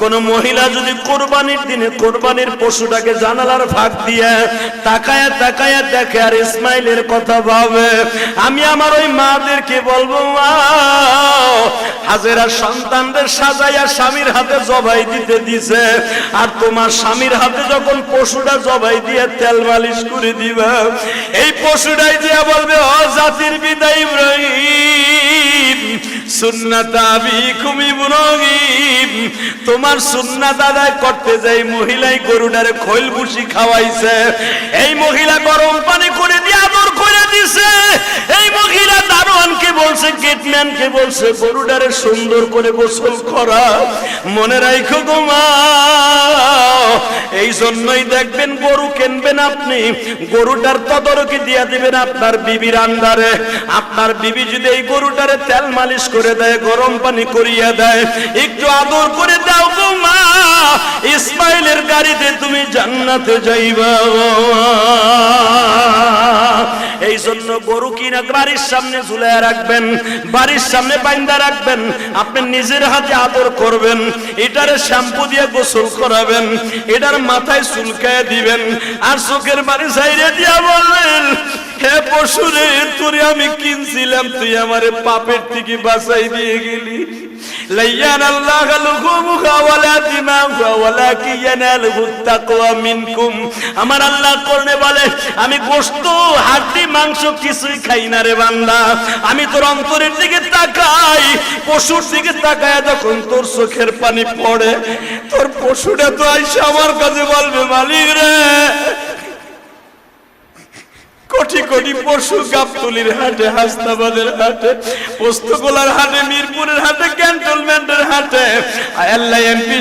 কোন মহিলা যদি কোরবানির দিনে কোরবানির পশুটাকে জানালার ফাঁক দিয়ে তাকায়া তাকায়া দেখে আর ইসমাইলের কথা ভাবে, আমি আমার ওই মাদেরকে বলবো, মা হাজেরা সন্তানদের সাজাইয়া স্বামীর হাতে জবাই দিতে দিছে, আর তোমার স্বামীর হাতে যখন পশুটা জবাই দিয়ে তেল মালিশ করে দিবা, এই পশুটাই দিয়া বলবে, ও জাতির পিতা ইব্রাহিম সুন্নাত আবিকুম ইব্রাহিম, তোমার সুন্নাত আদায় করতে যাই মহিলাই গরুটারে খৈল ভুসি খাওয়াইছে, এই মহিলা গরম পানি করে দিয়ে আদর করে দিছে, এই মহিলা দারোয়ানকে বলছে, গেটম্যানকে বলছে গরুটারে সুন্দর করে গোসল করা। মনে রাখো গো মা, এই জন্যই দেখবেন গরু কিনবেন আপনি, গরুটার তদারকি দিয়া দিবেন আপনার বিবির আন্ডারে। আপনার বিবি যদি এই গরুটারে তেল মালিশ করে দেয়, গরম পানি করিয়া দেয়, একটু আদর করে দাও গো মা, ইসমাইলের গাড়িতে তুমি জান্নাতে যাইবা। এই জন্য গরু কিনা বাড়ির সামনে ঝুলাইয়া রাখবেন, বাড়ির সামনে বাইন্দা রাখবেন, আপনি নিজের হাতে আদর করবেন, এটারে শ্যাম্পু দিয়ে গোসল করাবেন, এটার মাথায় চুলকায় দিবেন, আর চোখের বাড়ি সাইরে দিয়া বলবেন, হে পশুরে তোরে আমি কিনছিলাম, তুই আমারে পাপের থেকে বাঁচাই দিয়ে গেলি। লাইয়ান আল্লাহ লুহুমুহা ওয়ালা দিমাউহা ওয়ালাকিন ইয়ানালুহুত তাকওয়া মিনকুম। আমার আল্লাহ কোরআনে বলে, আমি গোশত হাড্ডি মাংস কিছুই খাই না রে বান্দা, আমি তোর অন্তরের দিকে তাকাই, পশুর দিকে তাকায় যখন তোর চোখের পানি পড়ে, তোর পশুটা তো আইসা আমার কাছে বলবে, মালিক রে, কোটি কোটি পশু গাবতলির হাটে, হাসনাবাদের হাটে, পোস্তগোলার হাটে, মিরপুরের হাটে, ক্যান্টনমেন্টের হাটে, আল্লাহ এমপি